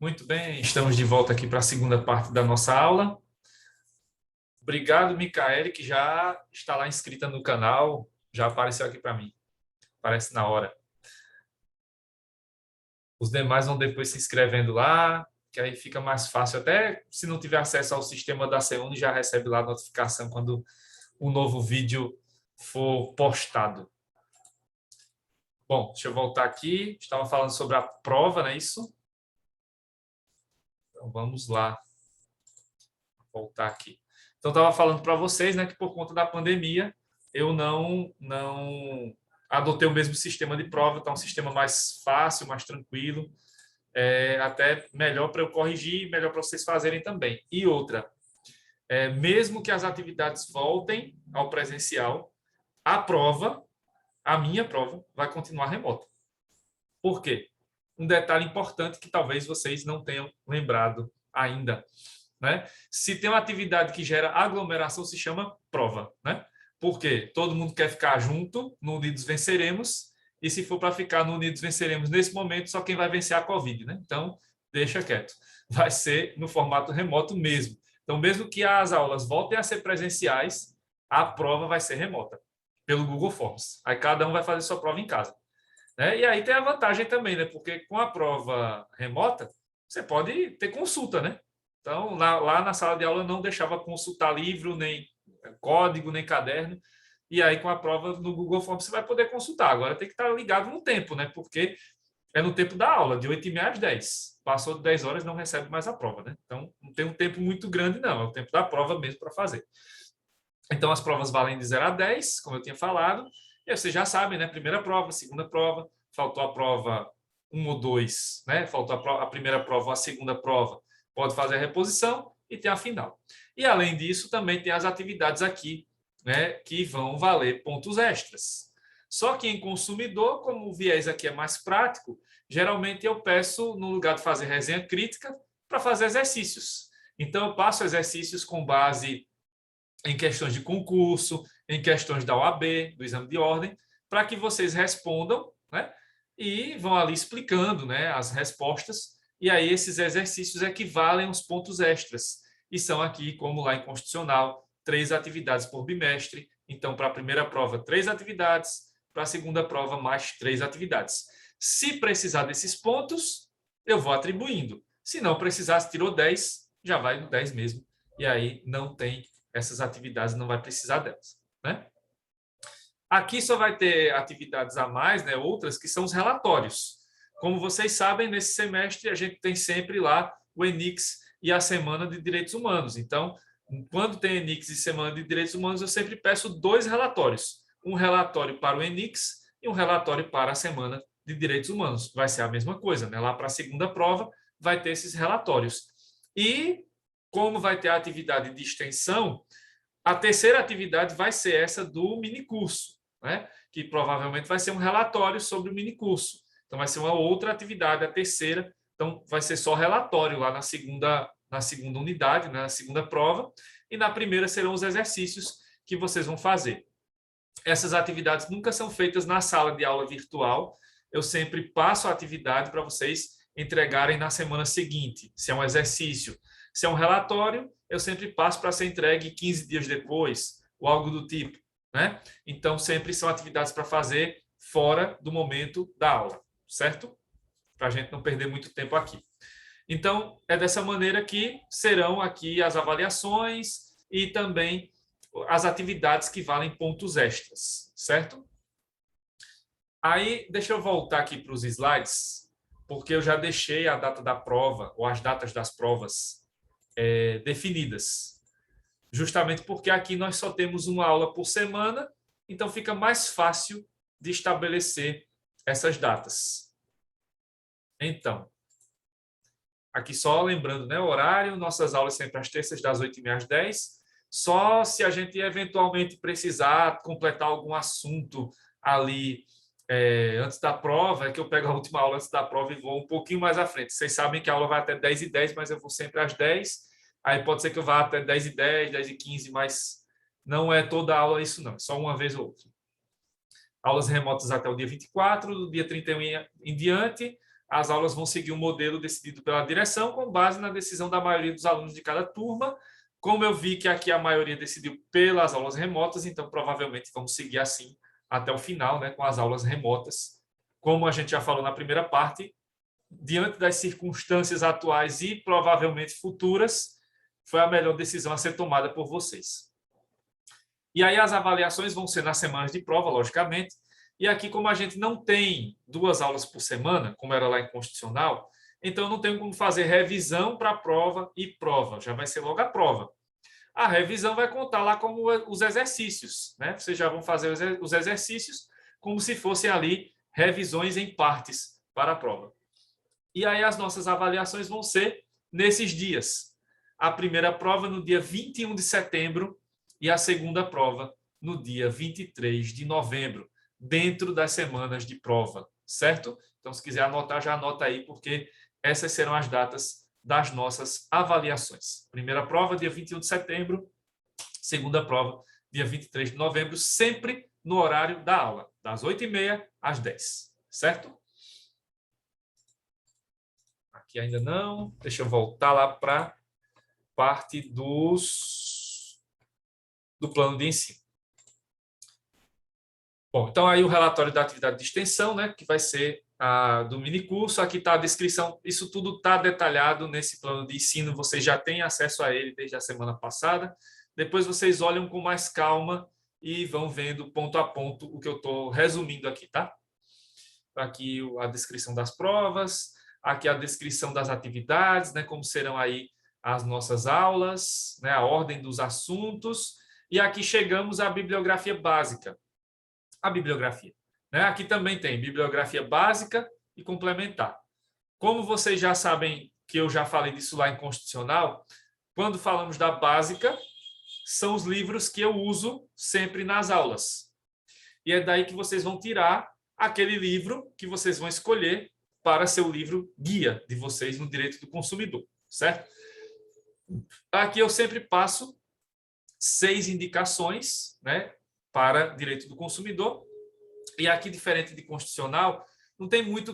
Muito bem, estamos de volta aqui para a segunda parte da nossa aula. Obrigado, Micaele, que já está lá inscrita no canal, já apareceu aqui para mim, aparece na hora. Os demais vão depois se inscrevendo lá, que aí fica mais fácil, até se não tiver acesso ao sistema da CEUNI, já recebe lá a notificação quando o novo vídeo for postado. Bom, deixa eu voltar aqui, estava falando sobre a prova, não é isso? Então vamos lá, voltar aqui. Então, estava falando para vocês, né, que por conta da pandemia, eu não adotei o mesmo sistema de prova, então é um sistema mais fácil, mais tranquilo, até melhor para eu corrigir, melhor para vocês fazerem também. E outra, mesmo que as atividades voltem ao presencial, a prova, a minha prova, vai continuar remota. Por quê? Um detalhe importante que talvez vocês não tenham lembrado ainda, né? Se tem uma atividade que gera aglomeração, se chama prova, né? Porque todo mundo quer ficar junto no Unidos Venceremos, e se for para ficar no Unidos Venceremos nesse momento, só quem vai vencer é a Covid, né? Então, deixa quieto. Vai ser no formato remoto mesmo. Então, mesmo que as aulas voltem a ser presenciais, a prova vai ser remota, pelo Google Forms. Aí cada um vai fazer sua prova em casa, né? E aí tem a vantagem também, né? Porque com a prova remota, você pode ter consulta, né? Então, lá na sala de aula eu não deixava consultar livro, nem código, nem caderno. E aí, com a prova no Google Forms, você vai poder consultar. Agora tem que estar ligado no tempo, né? Porque é no tempo da aula, de 8h30 às 10. Passou de 10 horas, não recebe mais a prova, né? Então, não tem um tempo muito grande, não. É o tempo da prova mesmo para fazer. Então, as provas valem de 0 a 10, como eu tinha falado. E vocês já sabem, né? Primeira prova, segunda prova, faltou a prova 1 ou 2, né? Faltou a primeira prova ou a segunda prova, pode fazer a reposição e tem a final. E, além disso, também tem as atividades aqui, né? Que vão valer pontos extras. Só que em consumidor, como o viés aqui é mais prático, geralmente eu peço, no lugar de fazer resenha crítica, para fazer exercícios. Então, eu passo exercícios com base em questões de concurso, em questões da OAB, do exame de ordem, para que vocês respondam, né? E vão ali explicando, né, as respostas. E aí esses exercícios equivalem aos pontos extras. E são aqui, como lá em Constitucional, 3 atividades por bimestre. Então, para a primeira prova, 3 atividades. Para a segunda prova, mais 3 atividades. Se precisar desses pontos, eu vou atribuindo. Se não precisar, se tirou 10, já vai no 10 mesmo. E aí não tem essas atividades, não vai precisar delas, né? Aqui só vai ter atividades a mais, né? Outras que são os relatórios. Como vocês sabem, nesse semestre a gente tem sempre lá o ENIX e a Semana de Direitos Humanos. Então, quando tem ENIX e Semana de Direitos Humanos, eu sempre peço 2 relatórios. Um relatório para o ENIX e um relatório para a Semana de Direitos Humanos. Vai ser a mesma coisa, né? Lá para a segunda prova vai ter esses relatórios. E como vai ter a atividade de extensão, a terceira atividade vai ser essa do minicurso, né? Que provavelmente vai ser um relatório sobre o minicurso. Então, vai ser uma outra atividade, a terceira. Então, vai ser só relatório lá na segunda unidade, né? Na segunda prova. E na primeira serão os exercícios que vocês vão fazer. Essas atividades nunca são feitas na sala de aula virtual. Eu sempre passo a atividade para vocês entregarem na semana seguinte, se é um exercício. Se é um relatório, eu sempre passo para ser entregue 15 dias depois, ou algo do tipo, né? Então, sempre são atividades para fazer fora do momento da aula, certo? Para a gente não perder muito tempo aqui. Então, é dessa maneira que serão aqui as avaliações e também as atividades que valem pontos extras, certo? Aí, deixa eu voltar aqui para os slides, porque eu já deixei a data da prova, ou as datas das provas definidas. Justamente porque aqui nós só temos uma aula por semana, então fica mais fácil de estabelecer essas datas. Então, aqui só lembrando, né, o horário, nossas aulas sempre às terças, das 8h30 às 10. Só se a gente eventualmente precisar completar algum assunto ali antes da prova, é que eu pego a última aula antes da prova e vou um pouquinho mais à frente. Vocês sabem que a aula vai até 10h10, mas eu vou sempre às 10. Aí pode ser que eu vá até 10h10, 10h15, mas não é toda a aula isso não, é só uma vez ou outra. Aulas remotas até o dia 24, do dia 31 em diante, as aulas vão seguir um modelo decidido pela direção com base na decisão da maioria dos alunos de cada turma. Como eu vi que aqui a maioria decidiu pelas aulas remotas, então provavelmente vamos seguir assim até o final, né, com as aulas remotas. Como a gente já falou na primeira parte, diante das circunstâncias atuais e provavelmente futuras, foi a melhor decisão a ser tomada por vocês. E aí as avaliações vão ser nas semanas de prova, logicamente. E aqui, como a gente não tem 2 aulas por semana, como era lá em Constitucional, então não tem como fazer revisão para a prova e prova. Já vai ser logo a prova. A revisão vai contar lá como os exercícios, né? Vocês já vão fazer os exercícios como se fossem ali revisões em partes para a prova. E aí as nossas avaliações vão ser nesses dias. A primeira prova no dia 21 de setembro e a segunda prova no dia 23 de novembro, dentro das semanas de prova, certo? Então, se quiser anotar, já anota aí, porque essas serão as datas das nossas avaliações. Primeira prova, dia 21 de setembro. Segunda prova, dia 23 de novembro, sempre no horário da aula, das 8h30 às 10, certo? Aqui ainda não. Deixa eu voltar lá para a parte do plano de ensino. Bom, então aí o relatório da atividade de extensão, né, que vai ser do minicurso. Aqui está a descrição, isso tudo está detalhado nesse plano de ensino, vocês já têm acesso a ele desde a semana passada. Depois vocês olham com mais calma e vão vendo ponto a ponto o que eu estou resumindo aqui, tá? Aqui a descrição das provas, aqui a descrição das atividades, né, como serão aí as nossas aulas, né, a ordem dos assuntos, e aqui chegamos à bibliografia básica. A bibliografia, né? Aqui também tem bibliografia básica e complementar. Como vocês já sabem que eu já falei disso lá em Constitucional, quando falamos da básica, são os livros que eu uso sempre nas aulas. E é daí que vocês vão tirar aquele livro que vocês vão escolher para ser o livro guia de vocês no direito do consumidor, certo? Aqui eu sempre passo 6 indicações, né, para direito do consumidor. E aqui, diferente de Constitucional, não tem muito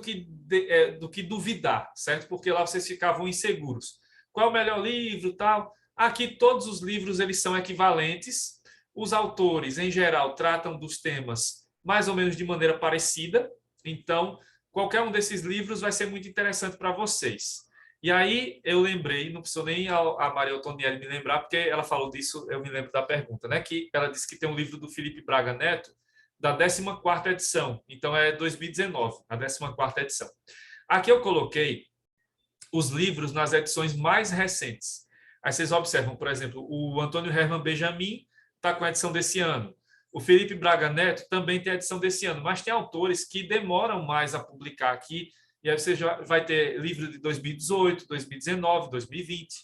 do que duvidar, certo? Porque lá vocês ficavam inseguros. Qual é o melhor livro, tal? Aqui todos os livros eles são equivalentes. Os autores, em geral, tratam dos temas mais ou menos de maneira parecida. Então, qualquer um desses livros vai ser muito interessante para vocês. E aí eu lembrei, não precisou nem a Maria Otonielli me lembrar, porque ela falou disso, eu me lembro da pergunta, né? Que ela disse que tem um livro do Felipe Braga Neto, da 14ª edição. Então, é 2019, a 14ª edição. Aqui eu coloquei os livros nas edições mais recentes. Aí vocês observam, por exemplo, o Antônio Herman Benjamin está com a edição desse ano. O Felipe Braga Neto também tem a edição desse ano, mas tem autores que demoram mais a publicar aqui. E aí você já vai ter livro de 2018, 2019, 2020,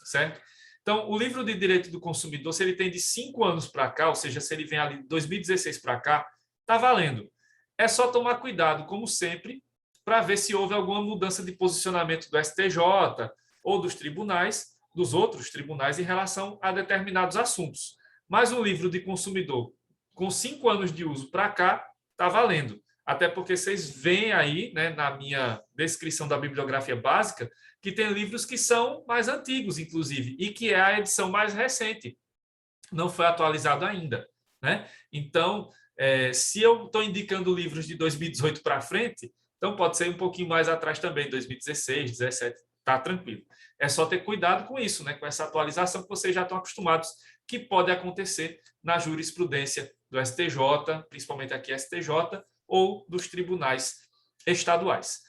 certo? Então, o livro de Direito do Consumidor, se ele tem de 5 anos para cá, ou seja, se ele vem ali de 2016 para cá, está valendo. É só tomar cuidado, como sempre, para ver se houve alguma mudança de posicionamento do STJ ou dos tribunais, dos outros tribunais, em relação a determinados assuntos. Mas o livro de consumidor, com 5 anos de uso para cá, está valendo. Até porque vocês veem aí, né, na minha descrição da bibliografia básica, que tem livros que são mais antigos, inclusive, e que é a edição mais recente. Não foi atualizado ainda, né? Então, se eu estou indicando livros de 2018 para frente, então pode ser um pouquinho mais atrás também, 2016, 2017, tá tranquilo. É só ter cuidado com isso, né? Com essa atualização que vocês já estão acostumados, que pode acontecer na jurisprudência do STJ, principalmente aqui STJ, ou dos tribunais estaduais.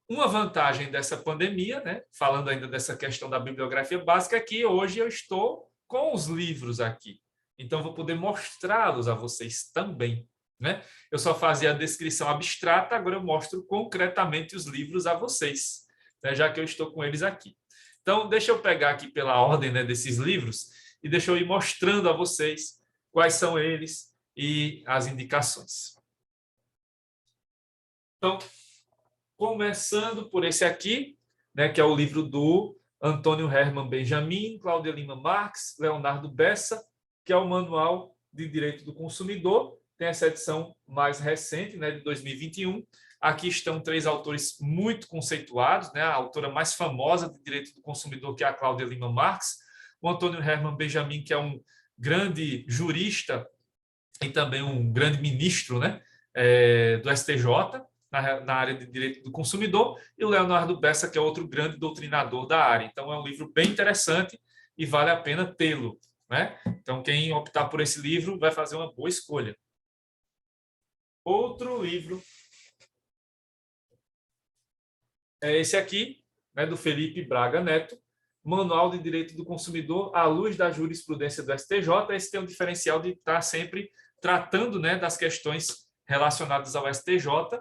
Uma vantagem dessa pandemia, né, falando ainda dessa questão da bibliografia básica, é que hoje eu estou com os livros aqui. Então, vou poder mostrá-los a vocês também, né? Eu só fazia a descrição abstrata, agora eu mostro concretamente os livros a vocês, né, já que eu estou com eles aqui. Então, deixa eu pegar aqui pela ordem, né, desses livros e deixa eu ir mostrando a vocês quais são eles e as indicações. Então, começando por esse aqui, né, que é o livro do Antônio Herman Benjamin, Cláudia Lima Marques, Leonardo Bessa, que é o Manual de Direito do Consumidor. Tem essa edição mais recente, né, de 2021. Aqui estão 3 autores muito conceituados, né? A autora mais famosa de direito do consumidor, que é a Cláudia Lima Marx, o Antônio Hermann Benjamin, que é um grande jurista e também um grande ministro, né? Do STJ, na área de direito do consumidor, e o Leonardo Bessa, que é outro grande doutrinador da área. Então, é um livro bem interessante e vale a pena tê-lo, né? Então, quem optar por esse livro vai fazer uma boa escolha. Outro livro é esse aqui, né, do Felipe Braga Neto, Manual de Direito do Consumidor à luz da jurisprudência do STJ. Esse tem um diferencial de estar sempre tratando, né, das questões relacionadas ao STJ.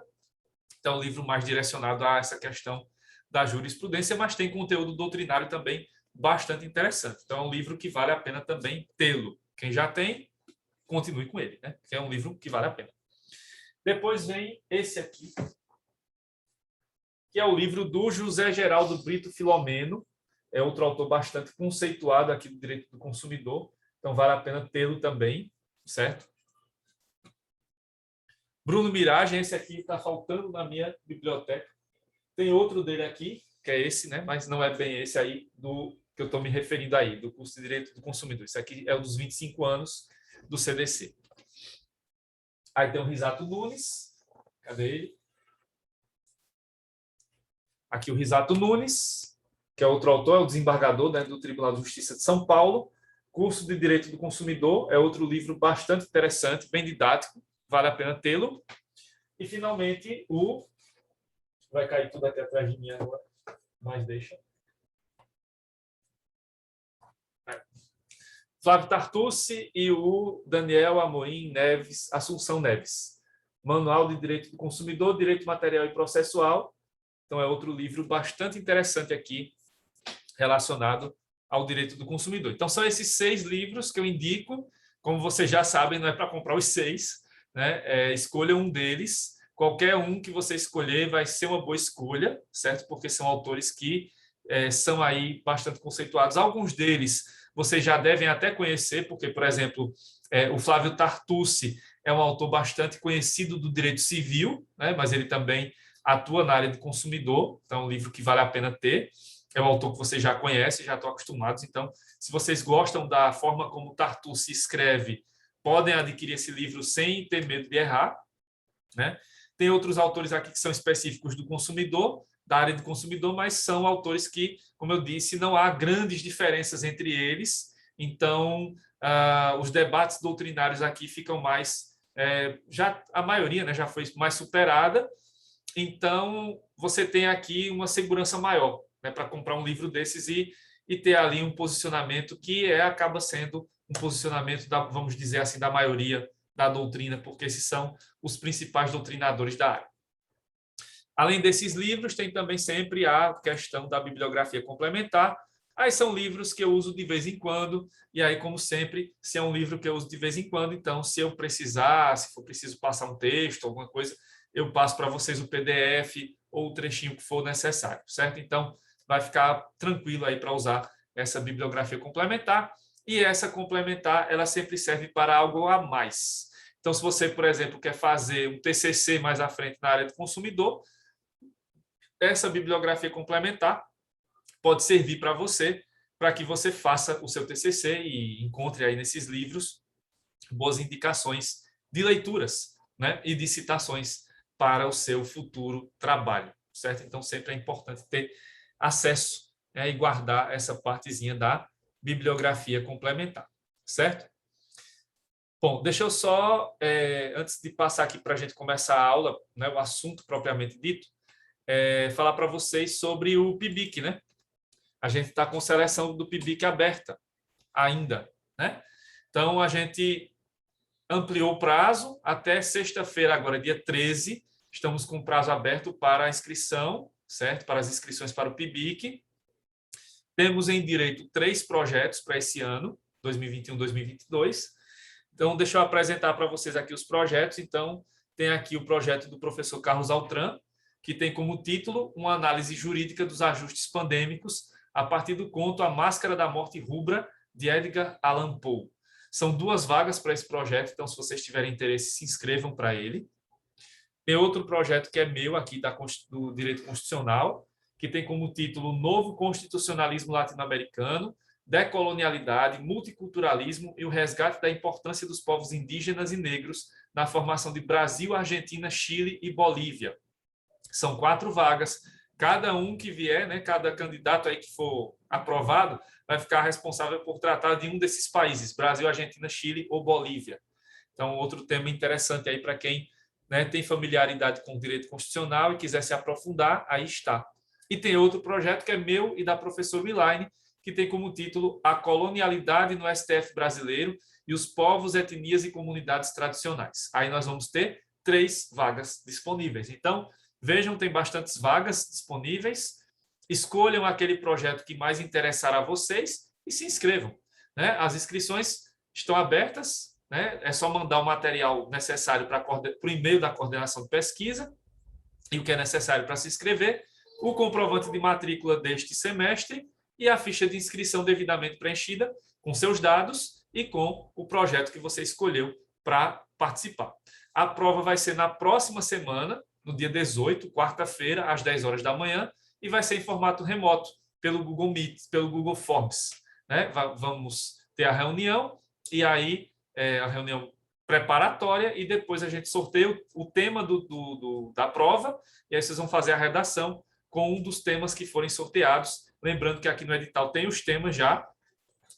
Então, é um livro mais direcionado a essa questão da jurisprudência, mas tem conteúdo doutrinário também bastante interessante. Então, é um livro que vale a pena também tê-lo. Quem já tem, continue com ele, né? Que é um livro que vale a pena. Depois vem esse aqui, que é o livro do José Geraldo Brito Filomeno. É outro autor bastante conceituado aqui do direito do consumidor. Então, vale a pena tê-lo também, certo? Bruno Miragem, esse aqui está faltando na minha biblioteca. Tem outro dele aqui, que é esse, né? Mas não é bem esse aí do que eu estou me referindo aí, do curso de Direito do Consumidor. Esse aqui é o dos 25 anos do CDC. Aí tem o Risato Nunes. Cadê ele? Aqui o Risato Nunes, que é outro autor, é o desembargador, né, do Tribunal de Justiça de São Paulo. Curso de Direito do Consumidor é outro livro bastante interessante, bem didático, vale a pena tê-lo. E, finalmente, vai cair tudo aqui atrás de mim agora, mas deixa. Flávio Tartucci e o Daniel Amorim Neves, Assunção Neves. Manual de Direito do Consumidor, Direito Material e Processual. Então, é outro livro bastante interessante aqui, relacionado ao direito do consumidor. Então, são esses 6 livros que eu indico. Como vocês já sabem, não é para comprar os 6, né? Escolha um deles. Qualquer um que você escolher vai ser uma boa escolha, certo? Porque são autores que são aí bastante conceituados. Alguns deles vocês já devem até conhecer, porque, por exemplo, o Flávio Tartucci é um autor bastante conhecido do direito civil, né? Mas ele também atua na área de consumidor, então é um livro que vale a pena ter. É um autor que vocês já conhecem, já estão acostumados. Então, se vocês gostam da forma como Tartucci escreve, podem adquirir esse livro sem ter medo de errar, né? Tem outros autores aqui que são específicos do consumidor, da área do consumidor, mas são autores que, como eu disse, não há grandes diferenças entre eles. Então, os debates doutrinários aqui ficam mais... já a maioria, né, já foi mais superada. Então, você tem aqui uma segurança maior, né, para comprar um livro desses e ter ali um posicionamento que acaba sendo um posicionamento, vamos dizer assim, da maioria da doutrina, porque esses são os principais doutrinadores da área. Além desses livros, tem também sempre a questão da bibliografia complementar. Aí são livros que eu uso de vez em quando, e aí, como sempre, se é um livro que eu uso de vez em quando, então, se eu precisar, se for preciso passar um texto, alguma coisa, eu passo para vocês o PDF ou o trechinho que for necessário, certo? Então, vai ficar tranquilo aí para usar essa bibliografia complementar. E essa complementar, ela sempre serve para algo a mais. Então, se você, por exemplo, quer fazer um TCC mais à frente na área do consumidor, essa bibliografia complementar pode servir para você, para que você faça o seu TCC e encontre aí nesses livros boas indicações de leituras, né, e de citações para o seu futuro trabalho, certo? Então, sempre é importante ter acesso, né, e guardar essa partezinha da bibliografia complementar, certo? Bom, deixa eu só, antes de passar aqui para a gente começar a aula, né, o assunto propriamente dito, falar para vocês sobre o PIBIC, né? A gente está com seleção do PIBIC aberta ainda, né? Então, a gente ampliou o prazo até sexta-feira, agora dia 13, estamos com o prazo aberto para a inscrição, certo? Para as inscrições para o PIBIC. Temos em direito 3 projetos para esse ano, 2021-2022. Então, deixa eu apresentar para vocês aqui os projetos. Então, tem aqui o projeto do professor Carlos Altran, que tem como título uma análise jurídica dos ajustes pandêmicos a partir do conto A Máscara da Morte Rubra, de Edgar Allan Poe. São 2 vagas para esse projeto, então, se vocês tiverem interesse, se inscrevam para ele. Tem outro projeto que é meu aqui do Direito Constitucional, que tem como título Novo Constitucionalismo Latino-Americano, Decolonialidade, Multiculturalismo e o Resgate da Importância dos Povos Indígenas e Negros na formação de Brasil, Argentina, Chile e Bolívia. São 4 vagas. Cada um que vier, né, cada candidato aí que for aprovado, vai ficar responsável por tratar de um desses países, Brasil, Argentina, Chile ou Bolívia. Então, outro tema interessante aí para quem, né, tem familiaridade com o direito constitucional e quiser se aprofundar, aí está. E tem outro projeto que é meu e da professora Elaine, que tem como título A Colonialidade no STF Brasileiro e os Povos, Etnias e Comunidades Tradicionais. Aí nós vamos ter 3 vagas disponíveis. Então, vejam, tem bastantes vagas disponíveis. Escolham aquele projeto que mais interessar a vocês e se inscrevam, né? As inscrições estão abertas, né? É só mandar o material necessário para o e-mail da coordenação de pesquisa e o que é necessário para se inscrever, o comprovante de matrícula deste semestre e a ficha de inscrição devidamente preenchida com seus dados e com o projeto que você escolheu para participar. A prova vai ser na próxima semana, no dia 18, quarta-feira, às 10 horas da manhã, e vai ser em formato remoto, pelo Google Meet, pelo Google Forms. Né? Vamos ter a reunião, e aí a reunião preparatória, e depois a gente sorteia o tema da prova, e aí vocês vão fazer a redação com um dos temas que forem sorteados. Lembrando que aqui no edital tem os temas já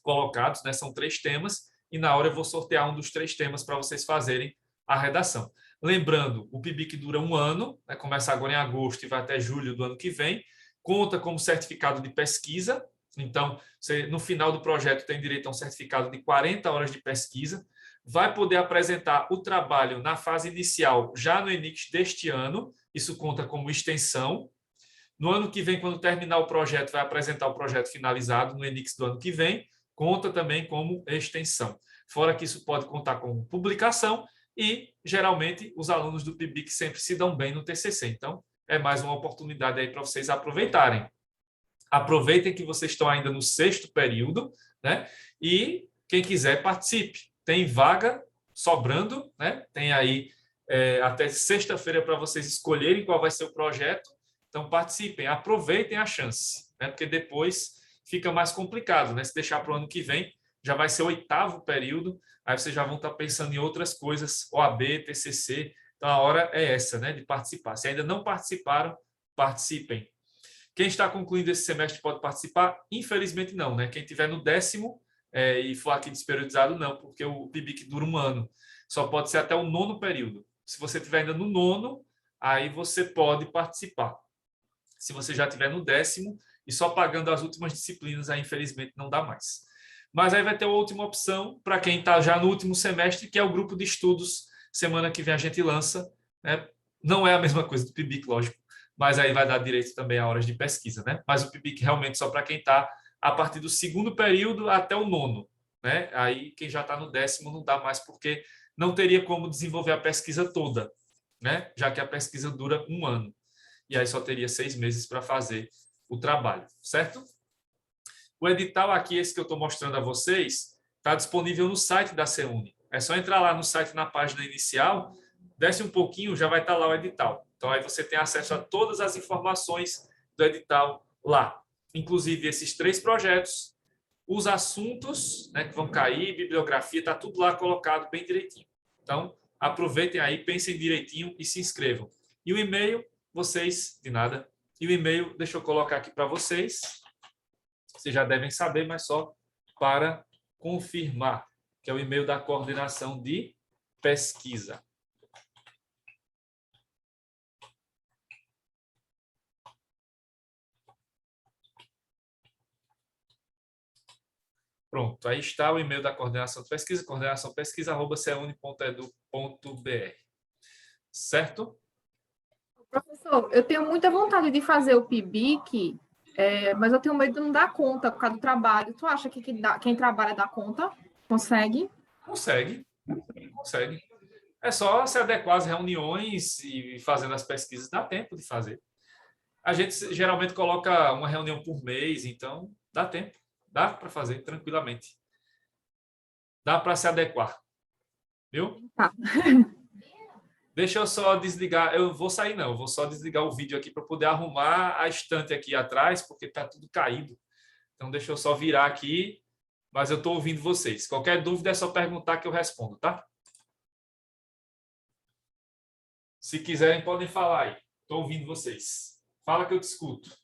colocados, né? São 3 temas, e na hora eu vou sortear um dos 3 temas para vocês fazerem a redação. Lembrando, o PIBIC dura 1 ano, né? Começa agora em agosto e vai até julho do ano que vem, conta como certificado de pesquisa, então, você, no final do projeto, tem direito a um certificado de 40 horas de pesquisa, vai poder apresentar o trabalho na fase inicial, já no ENIX deste ano, isso conta como extensão. No ano que vem, quando terminar o projeto, vai apresentar o projeto finalizado no ENIX do ano que vem, conta também como extensão. Fora que isso pode contar como publicação e, geralmente, os alunos do PIBIC sempre se dão bem no TCC. Então, é mais uma oportunidade aí para vocês aproveitarem. Aproveitem que vocês estão ainda no 6º período, né? E quem quiser, participe. Tem vaga sobrando, né? Tem aí até sexta-feira para vocês escolherem qual vai ser o projeto. Então, participem, aproveitem a chance, né? Porque depois fica mais complicado, né? Se deixar para o ano que vem, já vai ser o 8º período, aí vocês já vão estar pensando em outras coisas, OAB, TCC. Então, a hora é essa, né? De participar. Se ainda não participaram, participem. Quem está concluindo esse semestre pode participar? Infelizmente não, né? Quem estiver no 10º e for aqui desperiodizado, não, porque o PIBIC dura 1 ano. Só pode ser até o 9º período. Se você estiver ainda no 9º, aí você pode participar. Se você já estiver no 10º e só pagando as últimas disciplinas, aí infelizmente não dá mais. Mas aí vai ter uma última opção para quem está já no último semestre, que é o grupo de estudos. Semana que vem a gente lança, né? Não é a mesma coisa do PIBIC, lógico, mas aí vai dar direito também a horas de pesquisa, né? Mas o PIBIC realmente só para quem está a partir do 2º período até o 9º, né? Aí quem já está no 10º não dá mais, porque não teria como desenvolver a pesquisa toda, né? Já que a pesquisa dura 1 ano. E aí só teria 6 meses para fazer o trabalho, certo? O edital aqui, esse que eu estou mostrando a vocês, está disponível no site da CEUNI. É só entrar lá no site, na página inicial, desce um pouquinho, já vai estar lá o edital. Então, aí você tem acesso a todas as informações do edital lá. Inclusive, esses 3 projetos, os assuntos, né, que vão cair, bibliografia, está tudo lá colocado bem direitinho. Então, aproveitem aí, pensem direitinho e se inscrevam. E o e-mail, vocês, de nada. E o e-mail, deixa eu colocar aqui para vocês. Vocês já devem saber, mas só para confirmar, que é o e-mail da coordenação de pesquisa. Pronto, aí está o e-mail da coordenação de pesquisa, coordenaçãopesquisa@ceuni.edu.br. Certo? Professor, eu tenho muita vontade de fazer o PIBIC, mas eu tenho medo de não dar conta por causa do trabalho. Tu acha que quem trabalha dá conta? Consegue? Consegue, consegue. É só se adequar às reuniões e fazendo as pesquisas, dá tempo de fazer. A gente geralmente coloca uma reunião por mês, então dá tempo, dá para fazer tranquilamente. Dá para se adequar, viu? Tá. Deixa eu só desligar. Eu vou sair, não. Eu vou só desligar o vídeo aqui para poder arrumar a estante aqui atrás, porque está tudo caído. Então, deixa eu só virar aqui, mas eu estou ouvindo vocês. Qualquer dúvida é só perguntar que eu respondo, tá? Se quiserem, podem falar aí. Estou ouvindo vocês. Fala que eu te escuto.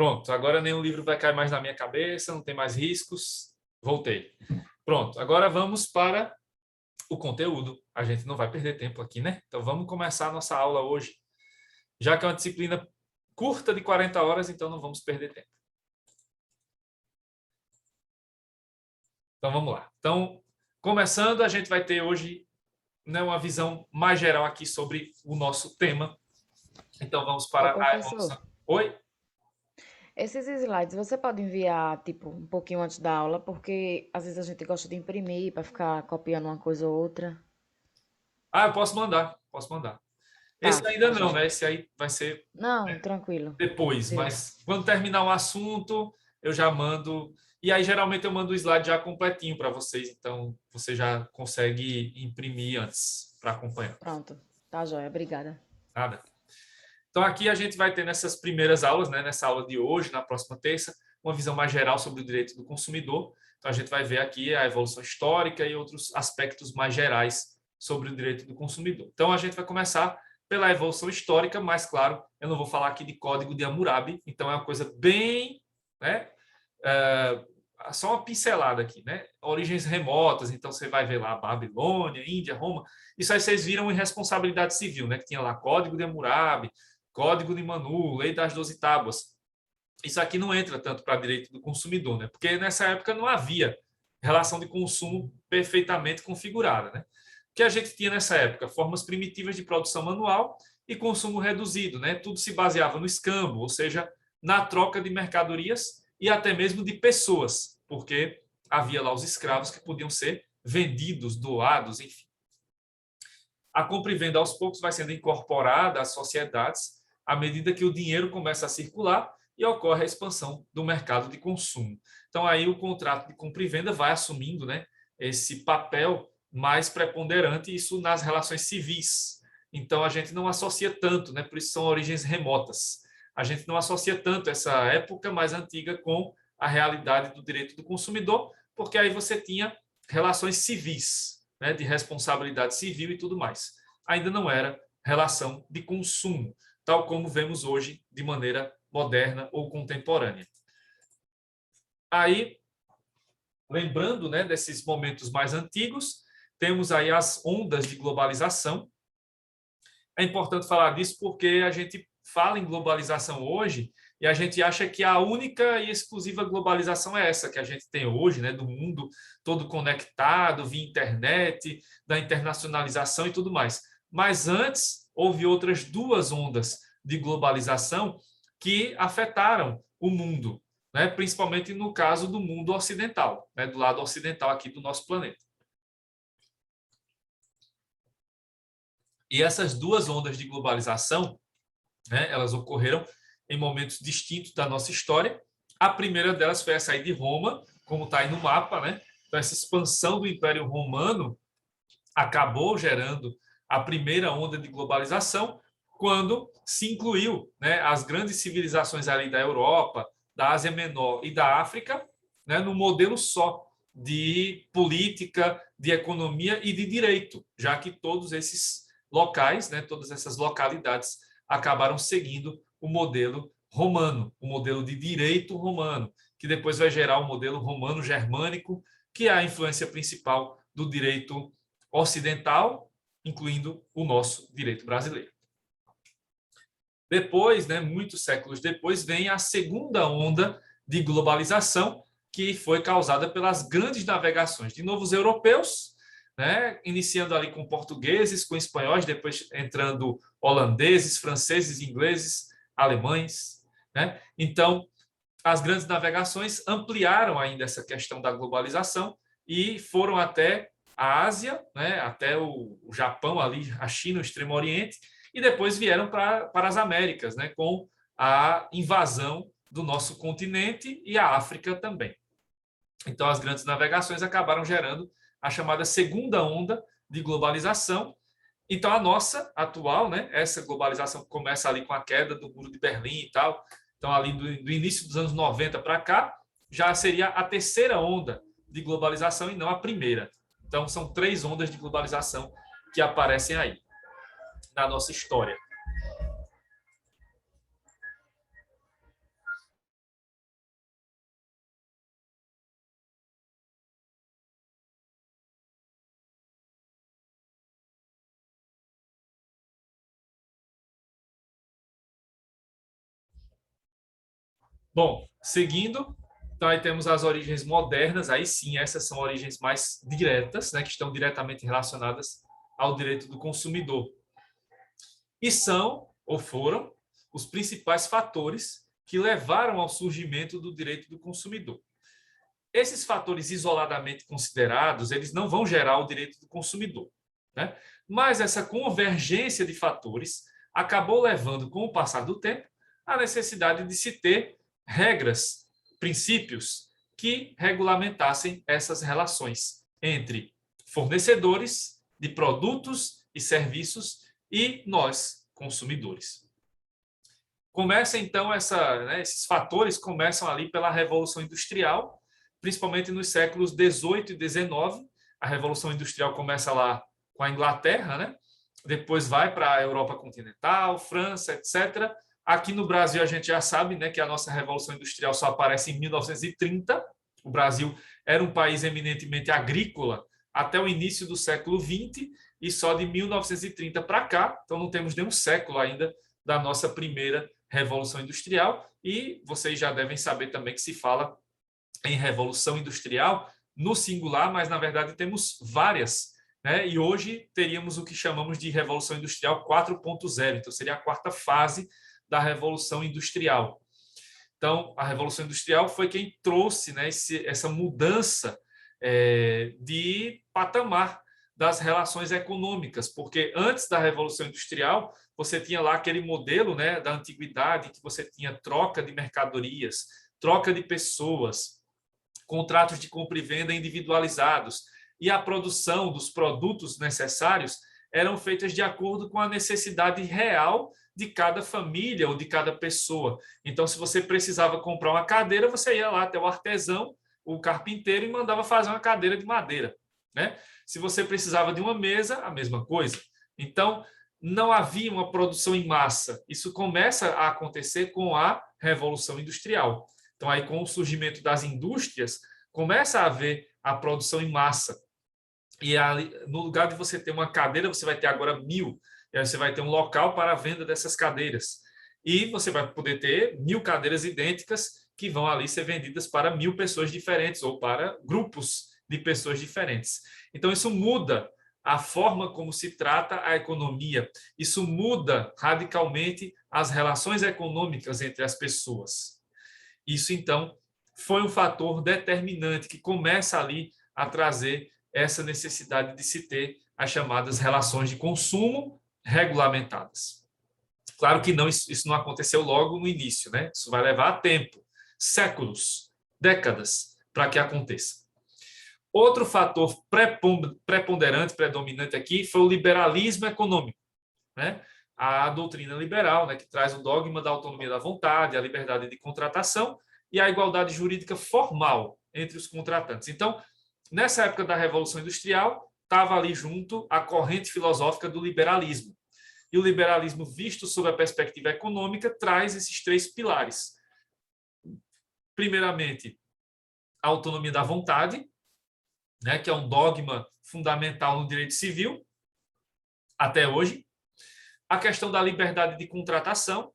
Pronto, agora nenhum livro vai cair mais na minha cabeça, não tem mais riscos. Voltei. Pronto, agora vamos para o conteúdo. A gente não vai perder tempo aqui, né? Então vamos começar a nossa aula hoje. Já que é uma disciplina curta de 40 horas, então não vamos perder tempo. Então vamos lá. Então, começando, a gente vai ter hoje, né, uma visão mais geral aqui sobre o nosso tema. Então vamos Ô, para a professor, evolução. Oi? esses slides você pode enviar, tipo, um pouquinho antes da aula, porque às vezes a gente gosta de imprimir para ficar copiando uma coisa ou outra. Ah, eu posso mandar, posso mandar. Esse ainda Tá não, joia. né? Esse aí vai ser Não, tranquilo. depois, Viu? mas quando terminar o assunto, eu já mando. E aí, geralmente, eu mando o slide já completinho para vocês, então você já consegue imprimir antes para acompanhar. Pronto. Tá joia, obrigada. Nada. Então, aqui a gente vai ter nessas primeiras aulas, né, nessa aula de hoje, na próxima terça, uma visão mais geral sobre o direito do consumidor. Então, a gente vai ver aqui a evolução histórica e outros aspectos mais gerais sobre o direito do consumidor. Então, a gente vai começar pela evolução histórica, mas, claro, eu não vou falar aqui de Código de Hammurabi, então é uma coisa bem, né, só uma pincelada aqui, né? Origens remotas, então você vai ver lá Babilônia, Índia, Roma. Isso aí vocês viram em responsabilidade civil, né? Que tinha lá Código de Hammurabi, Código de Manu, Lei das 12 Tábuas. Isso aqui não entra tanto para direito do consumidor, né? Porque nessa época não havia relação de consumo perfeitamente configurada, né? O que a gente tinha nessa época? Formas primitivas de produção manual e consumo reduzido, né? Tudo se baseava no escambo, ou seja, na troca de mercadorias e até mesmo de pessoas, porque havia lá os escravos que podiam ser vendidos, doados, enfim. A compra e venda aos poucos vai sendo incorporada às sociedades à medida que o dinheiro começa a circular e ocorre a expansão do mercado de consumo. Então aí o contrato de compra e venda vai assumindo, né, esse papel mais preponderante, isso nas relações civis. Então a gente não associa tanto, né, por isso são origens remotas. A gente não associa tanto essa época mais antiga com a realidade do direito do consumidor, porque aí você tinha relações civis, né, de responsabilidade civil e tudo mais. Ainda não era relação de consumo, tal como vemos hoje de maneira moderna ou contemporânea. Aí, lembrando, né, desses momentos mais antigos, temos aí as ondas de globalização. É importante falar disso porque a gente fala em globalização hoje e a gente acha que a única e exclusiva globalização é essa que a gente tem hoje, né, do mundo todo conectado, via internet, da internacionalização e tudo mais. Mas antes houve outras duas ondas de globalização que afetaram o mundo, né, principalmente no caso do mundo ocidental, né, do lado ocidental aqui do nosso planeta. E essas duas ondas de globalização, né, elas ocorreram em momentos distintos da nossa história. A primeira delas foi essa aí de Roma, como está aí no mapa, né? Então, essa expansão do Império Romano acabou gerando a primeira onda de globalização, quando se incluiu, né, as grandes civilizações ali da Europa, da Ásia Menor e da África, né, no modelo só de política, de economia e de direito, já que todos esses locais, né, todas essas localidades acabaram seguindo o modelo romano, o modelo de direito romano, que depois vai gerar o modelo romano-germânico, que é a influência principal do direito ocidental, incluindo o nosso direito brasileiro. Depois, né, muitos séculos depois, vem a segunda onda de globalização, que foi causada pelas grandes navegações de novos europeus, né, iniciando ali com portugueses, com espanhóis, depois entrando holandeses, franceses, ingleses, alemães, né? Então, as grandes navegações ampliaram ainda essa questão da globalização e foram até a Ásia, né, até o Japão, ali, a China, o Extremo Oriente, e depois vieram para as Américas, né, com a invasão do nosso continente e a África também. Então, as grandes navegações acabaram gerando a chamada segunda onda de globalização. Então, a nossa atual, né, essa globalização começa ali com a queda do Muro de Berlim e tal, então ali do início dos anos 90 para cá, já seria a terceira onda de globalização e não a primeira. Então, são 3 ondas de globalização que aparecem aí na nossa história. Bom, seguindo, então aí temos as origens modernas, aí sim, essas são origens mais diretas, né, que estão diretamente relacionadas ao direito do consumidor. E são, ou foram, os principais fatores que levaram ao surgimento do direito do consumidor. Esses fatores isoladamente considerados, eles não vão gerar o direito do consumidor, né? Mas essa convergência de fatores acabou levando, com o passar do tempo, à necessidade de se ter regras, princípios que regulamentassem essas relações entre fornecedores de produtos e serviços e nós, consumidores. Começa então esses fatores começam ali pela Revolução Industrial, principalmente nos séculos 18 e 19. A Revolução Industrial começa lá com a Inglaterra, né? Depois vai para a Europa continental, França, etc. Aqui no Brasil a gente já sabe, né, que a nossa Revolução Industrial só aparece em 1930. O Brasil era um país eminentemente agrícola até o início do século 20 e só de 1930 para cá, então não temos nenhum século ainda da nossa primeira Revolução Industrial, e vocês já devem saber também que se fala em Revolução Industrial no singular, mas na verdade temos várias, né? E hoje teríamos o que chamamos de Revolução Industrial 4.0, então seria a quarta fase da Revolução Industrial. Então, a Revolução Industrial foi quem trouxe, né, essa mudança de patamar das relações econômicas, porque antes da Revolução Industrial, você tinha lá aquele modelo, né, da antiguidade, que você tinha troca de mercadorias, troca de pessoas, contratos de compra e venda individualizados, e a produção dos produtos necessários eram feitas de acordo com a necessidade real de cada família ou de cada pessoa. Então, se você precisava comprar uma cadeira, você ia lá até o artesão, o carpinteiro, e mandava fazer uma cadeira de madeira, né? Se você precisava de uma mesa, a mesma coisa. Então, não havia uma produção em massa. Isso começa a acontecer com a Revolução Industrial. Então, aí, com o surgimento das indústrias, começa a haver a produção em massa. E ali, no lugar de você ter uma cadeira, você vai ter agora 1.000. E aí você vai ter um local para a venda dessas cadeiras. E você vai poder ter 1.000 cadeiras idênticas que vão ali ser vendidas para 1.000 pessoas diferentes ou para grupos de pessoas diferentes. Então, isso muda a forma como se trata a economia. Isso muda radicalmente as relações econômicas entre as pessoas. Isso, então, foi um fator determinante que começa ali a trazer essa necessidade de se ter as chamadas relações de consumo regulamentadas. Claro que não, isso não aconteceu logo no início, né? Isso vai levar tempo, séculos, décadas para que aconteça. Outro fator preponderante, predominante aqui foi o liberalismo econômico, né? A doutrina liberal, né, que traz o dogma da autonomia da vontade, a liberdade de contratação e a igualdade jurídica formal entre os contratantes. Então, nessa época da Revolução Industrial, estava ali junto a corrente filosófica do liberalismo. E o liberalismo, visto sob a perspectiva econômica, traz esses 3 pilares. Primeiramente, a autonomia da vontade, né, que é um dogma fundamental no direito civil, até hoje. A questão da liberdade de contratação,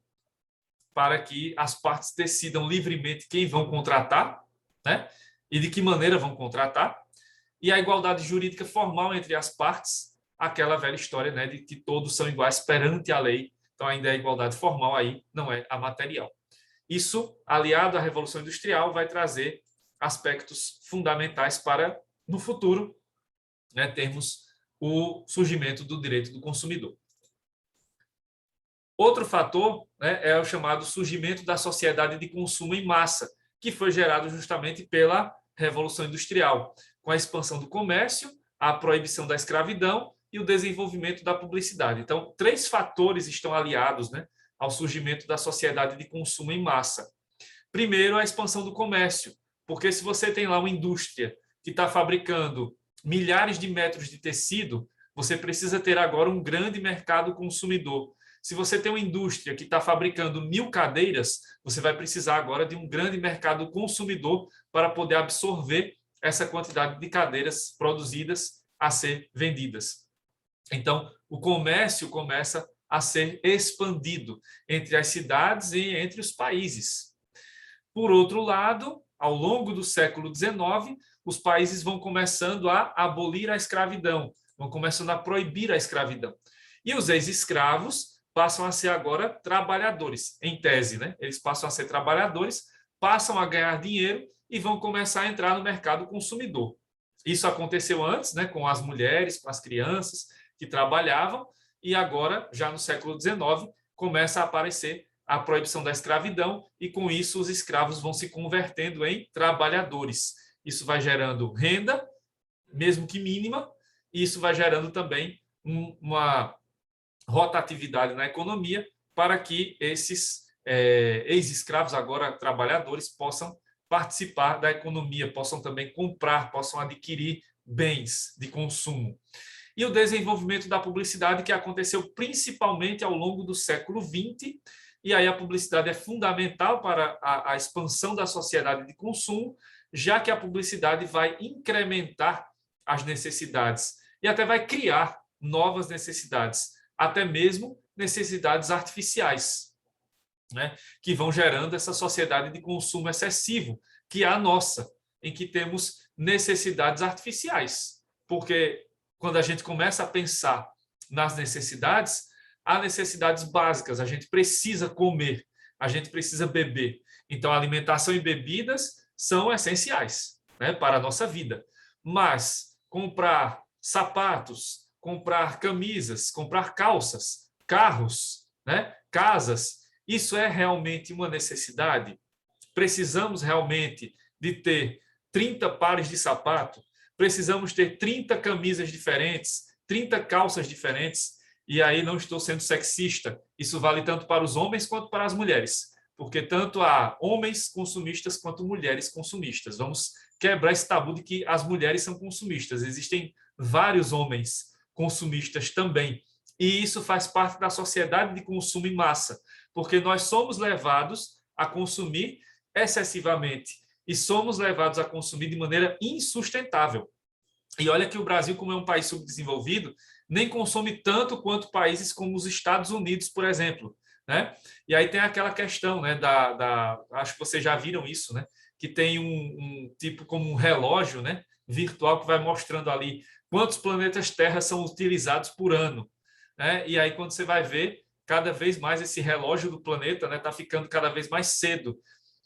para que as partes decidam livremente quem vão contratar, né, e de que maneira vão contratar. E a igualdade jurídica formal entre as partes, aquela velha história, né, de que todos são iguais perante a lei. Então, ainda é a igualdade formal aí, não é a material. Isso, aliado à Revolução Industrial, vai trazer aspectos fundamentais para, no futuro, né, termos o surgimento do direito do consumidor. Outro fator, né, é o chamado surgimento da sociedade de consumo em massa, que foi gerado justamente pela Revolução Industrial, com a expansão do comércio, a proibição da escravidão e o desenvolvimento da publicidade. Então, 3 fatores estão aliados, né, ao surgimento da sociedade de consumo em massa. Primeiro, a expansão do comércio, porque se você tem lá uma indústria que está fabricando milhares de metros de tecido, você precisa ter agora um grande mercado consumidor. Se você tem uma indústria que está fabricando 1000 cadeiras, você vai precisar agora de um grande mercado consumidor para poder absorver essa quantidade de cadeiras produzidas a ser vendidas. Então, o comércio começa a ser expandido entre as cidades e entre os países. Por outro lado, ao longo do século XIX, os países vão começando a abolir a escravidão, vão começando a proibir a escravidão. E os ex-escravos passam a ser agora trabalhadores, em tese, né? Eles passam a ser trabalhadores, passam a ganhar dinheiro e vão começar a entrar no mercado consumidor. Isso aconteceu antes, né, com as mulheres, com as crianças que trabalhavam, e agora, já no século XIX, começa a aparecer a proibição da escravidão, e com isso os escravos vão se convertendo em trabalhadores. Isso vai gerando renda, mesmo que mínima, e isso vai gerando também uma rotatividade na economia para que esses ex-escravos, agora trabalhadores, possam participar da economia, possam também comprar, possam adquirir bens de consumo. E o desenvolvimento da publicidade, que aconteceu principalmente ao longo do século XX, e aí a publicidade é fundamental para a expansão da sociedade de consumo, já que a publicidade vai incrementar as necessidades e até vai criar novas necessidades, até mesmo necessidades artificiais, né, que vão gerando essa sociedade de consumo excessivo, que é a nossa, em que temos necessidades artificiais. Porque quando a gente começa a pensar nas necessidades, há necessidades básicas, a gente precisa comer, a gente precisa beber. Então, alimentação e bebidas são essenciais, né, para a nossa vida. Mas comprar sapatos, comprar camisas, comprar calças, carros, né, casas, isso é realmente uma necessidade? Precisamos realmente de ter 30 pares de sapato? Precisamos ter 30 camisas diferentes, 30 calças diferentes? E aí não estou sendo sexista, isso vale tanto para os homens quanto para as mulheres, porque tanto há homens consumistas quanto mulheres consumistas. Vamos quebrar esse tabu de que as mulheres são consumistas. Existem vários homens consumistas também. E isso faz parte da sociedade de consumo em massa, porque nós somos levados a consumir excessivamente e somos levados a consumir de maneira insustentável. E olha que o Brasil, como é um país subdesenvolvido, nem consome tanto quanto países como os Estados Unidos, por exemplo, né? E aí tem aquela questão, né, acho que vocês já viram isso, né? Que tem um tipo como um relógio, né, virtual que vai mostrando ali quantos planetas Terra são utilizados por ano, né? E aí quando você vai ver, cada vez mais esse relógio do planeta, né, está ficando cada vez mais cedo.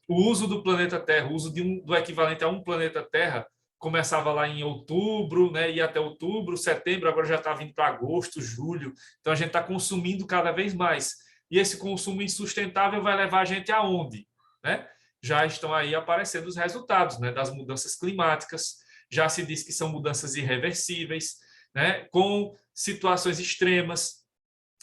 O uso do planeta Terra, o uso do equivalente a um planeta Terra, começava lá em outubro, né, ia até outubro, setembro, agora já está vindo para agosto, julho. Então a gente está consumindo cada vez mais. E esse consumo insustentável vai levar a gente aonde, né? Já estão aí aparecendo os resultados, né, das mudanças climáticas. Já se diz que são mudanças irreversíveis, né, com situações extremas,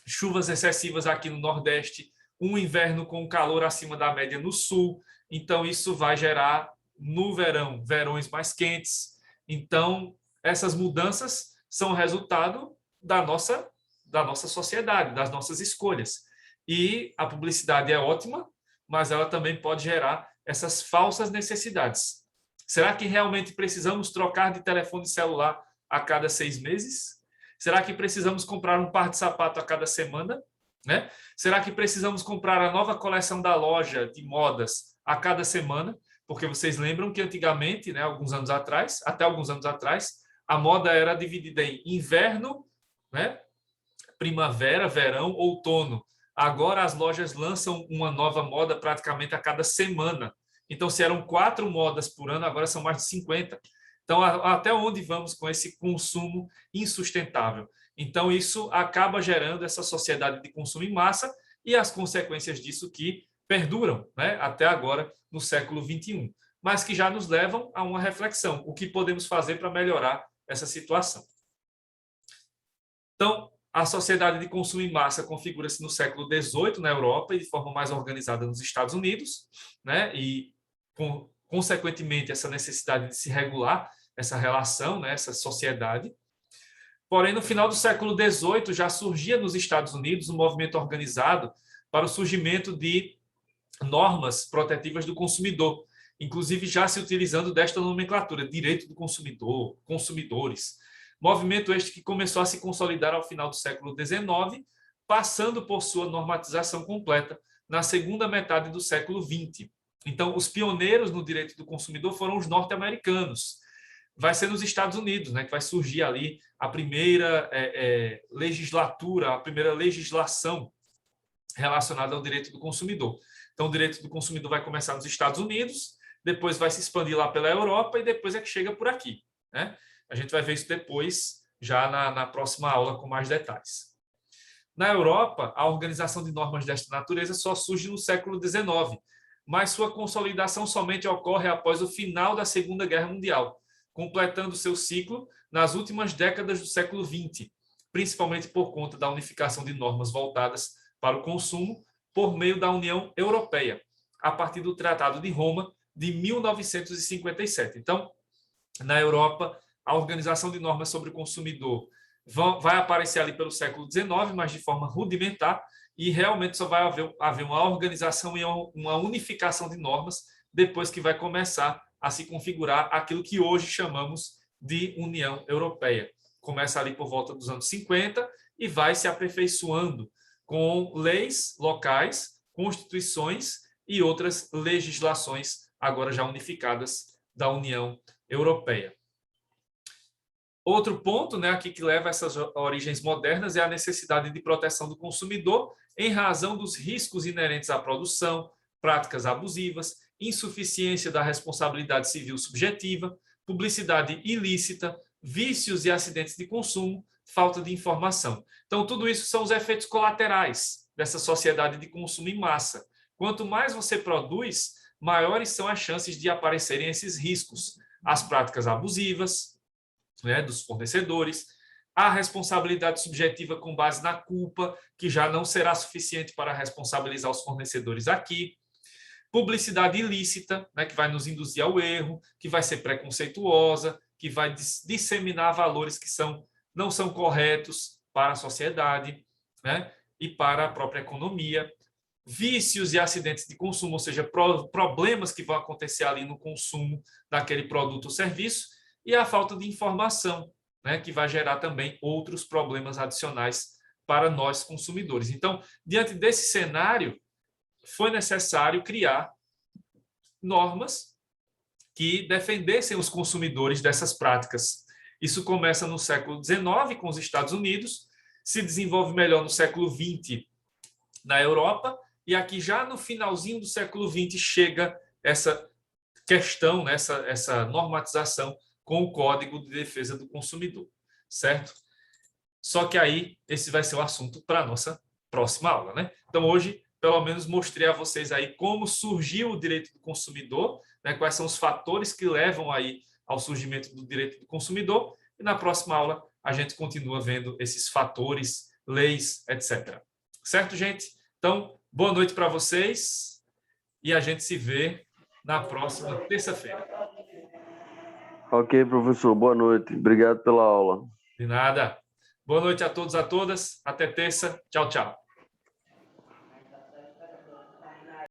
chuvas excessivas aqui no Nordeste, um inverno com calor acima da média no Sul. Então isso vai gerar no verão, verões mais quentes. Então, essas mudanças são resultado da nossa sociedade, das nossas escolhas. E a publicidade é ótima, mas ela também pode gerar essas falsas necessidades. Será que realmente precisamos trocar de telefone celular a cada 6 meses? Será que precisamos comprar um par de sapato a cada semana? Né? Será que precisamos comprar a nova coleção da loja de modas a cada semana? Porque vocês lembram que antigamente, né, até alguns anos atrás, a moda era dividida em inverno, né, primavera, verão, outono. Agora as lojas lançam uma nova moda praticamente a cada semana. Então, se eram 4 modas por ano, agora são mais de 50. Então, até onde vamos com esse consumo insustentável? Então, isso acaba gerando essa sociedade de consumo em massa e as consequências disso que perduram, né, até agora, no século XXI, mas que já nos levam a uma reflexão. O que podemos fazer para melhorar essa situação? Então, a sociedade de consumo em massa configura-se no século XVIII na Europa e de forma mais organizada nos Estados Unidos, né? E, consequentemente, essa necessidade de se regular essa relação, né? Essa sociedade. Porém, no final do século XVIII, já surgia nos Estados Unidos um movimento organizado para o surgimento de normas protetivas do consumidor, inclusive já se utilizando desta nomenclatura, direito do consumidor, consumidores. Movimento este que começou a se consolidar ao final do século XIX, passando por sua normatização completa na segunda metade do século XX. Então, os pioneiros no direito do consumidor foram os norte-americanos. Vai ser nos Estados Unidos, né, que vai surgir ali a primeira legislatura, a primeira legislação relacionada ao direito do consumidor. Então, o direito do consumidor vai começar nos Estados Unidos, depois vai se expandir lá pela Europa e depois é que chega por aqui, né? A gente vai ver isso depois, já na próxima aula, com mais detalhes. Na Europa, a organização de normas desta natureza só surge no século XIX, mas sua consolidação somente ocorre após o final da Segunda Guerra Mundial, completando seu ciclo nas últimas décadas do século XX, principalmente por conta da unificação de normas voltadas para o consumo por meio da União Europeia, a partir do Tratado de Roma de 1957. Então, na Europa, a organização de normas sobre o consumidor vai aparecer ali pelo século XIX, mas de forma rudimentar, e realmente só vai haver uma organização e uma unificação de normas depois que vai começar a se configurar aquilo que hoje chamamos de União Europeia. Começa ali por volta dos anos 50 e vai se aperfeiçoando com leis locais, constituições e outras legislações agora já unificadas da União Europeia. Outro ponto, né, aqui que leva a essas origens modernas é a necessidade de proteção do consumidor em razão dos riscos inerentes à produção, práticas abusivas, insuficiência da responsabilidade civil subjetiva, publicidade ilícita, vícios e acidentes de consumo, falta de informação. Então, tudo isso são os efeitos colaterais dessa sociedade de consumo em massa. Quanto mais você produz, maiores são as chances de aparecerem esses riscos. As práticas abusivas, né, dos fornecedores, a responsabilidade subjetiva com base na culpa, que já não será suficiente para responsabilizar os fornecedores aqui, publicidade ilícita, né, que vai nos induzir ao erro, que vai ser preconceituosa, que vai disseminar valores que não são corretos para a sociedade, né, e para a própria economia. Vícios e acidentes de consumo, ou seja, problemas que vão acontecer ali no consumo daquele produto ou serviço, e a falta de informação, né, que vai gerar também outros problemas adicionais para nós consumidores. Então, diante desse cenário, foi necessário criar normas que defendessem os consumidores dessas práticas. Isso começa no século XIX com os Estados Unidos, se desenvolve melhor no século XX na Europa, e aqui já no finalzinho do século XX chega essa questão, né, essa normatização com o Código de Defesa do Consumidor, certo? Só que aí esse vai ser o assunto para a nossa próxima aula, né? Então hoje, pelo menos, mostrei a vocês aí como surgiu o direito do consumidor, né? Quais são os fatores que levam aí ao surgimento do direito do consumidor, e na próxima aula a gente continua vendo esses fatores, leis, etc. Certo, gente? Então, boa noite para vocês e a gente se vê na próxima terça-feira. Ok, professor. Boa noite. Obrigado pela aula. De nada. Boa noite a todos e a todas. Até terça. Tchau, tchau.